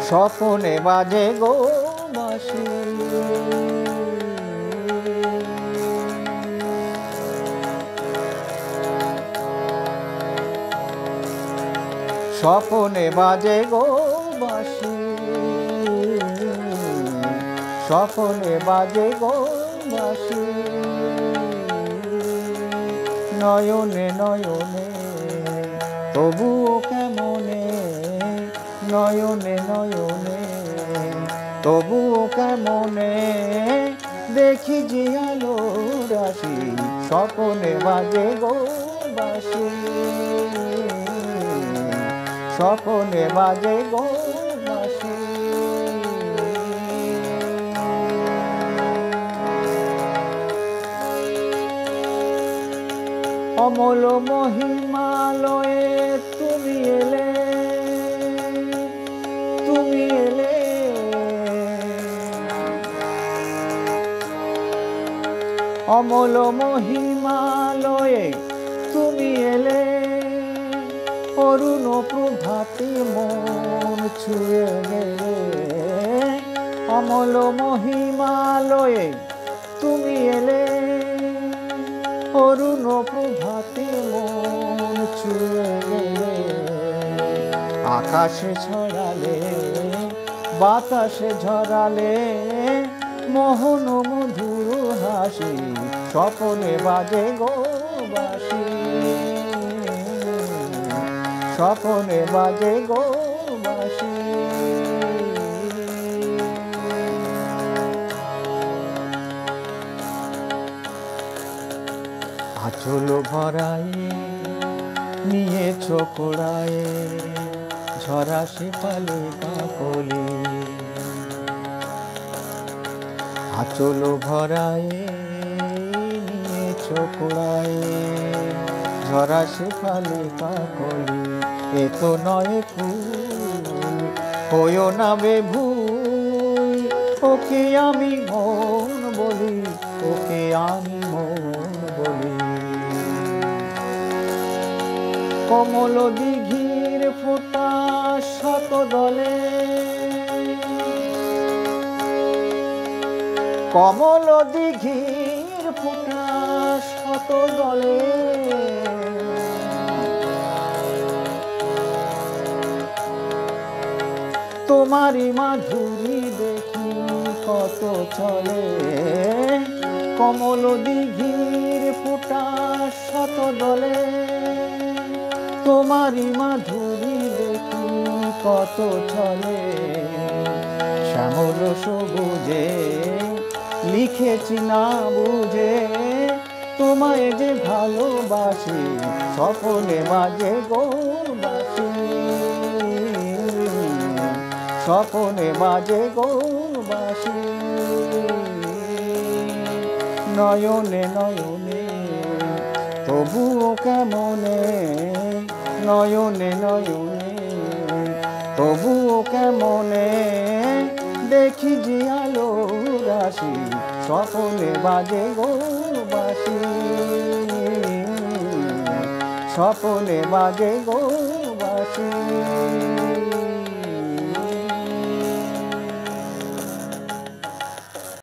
স্বপনে বাজে গো বাঁশি। স্বপনে বাজে গো বাঁশি, স্বপনে বাজে গো বাঁশি। নয়নে নয়নে তবুও কেমনে, নয়নে নয়নে তবুও কেমনে দেখি যে আলো রাশি। স্বপনে বাজে গো বাঁশি, স্বপনে বাজে গো বাঁশি। অমল মহিমালয়ে তুমি এলে, তুমি এলে। অমল মহিমালয়ে তুমি এলে, অরুণ প্রভাতে মন ছুঁয়ে গেলে। অমল মহিমালয়ে তুমি এলে, অরুণ প্রভাতে মন ছুঁয়ে গেলে। আকাশে ছড়ালে বাতাসে ঝরালে মোহন মধুর হাসি। স্বপনে বাজে গো বাঁশি, স্বপনে বাজে গো বাঁশি। আঁচল ভরায়ে নিয়েছ কোড়ায়ে ঝরা শেফালি কাকলি। আঁচল ভরায়ে নিয়েছ কোড়ায়ে ঝরা শেফালি কাকলি। এ তো নয় ফুল হইও না বেভুল, ওকে আমি মন বলি, ওকে আমি মন বলি। কমল দিঘির ফোঁটা শত দলে, কমল দিঘির ফোঁটা শত দলে। তোমারি মাধুরী দেখি কত চলে, কমল দিঘির ফোঁটা শত দলে। তোমারি মাধুরী দেখি কত চলে, শ্যামল সবুজে লিখেছি না বুঝে তোমায় যে ভালোবাসি। স্বপনে বাজে গো বাঁশি, স্বপনে বাজে গো বাঁশি। নয়নে নয়নে তবুও কেমনে, নয়নে নয়নে তবুও কেমনে দেখি যে আলো রাশি। স্বপনে বাজে গো বাঁশি, স্বপনে বাজে গো বাঁশি।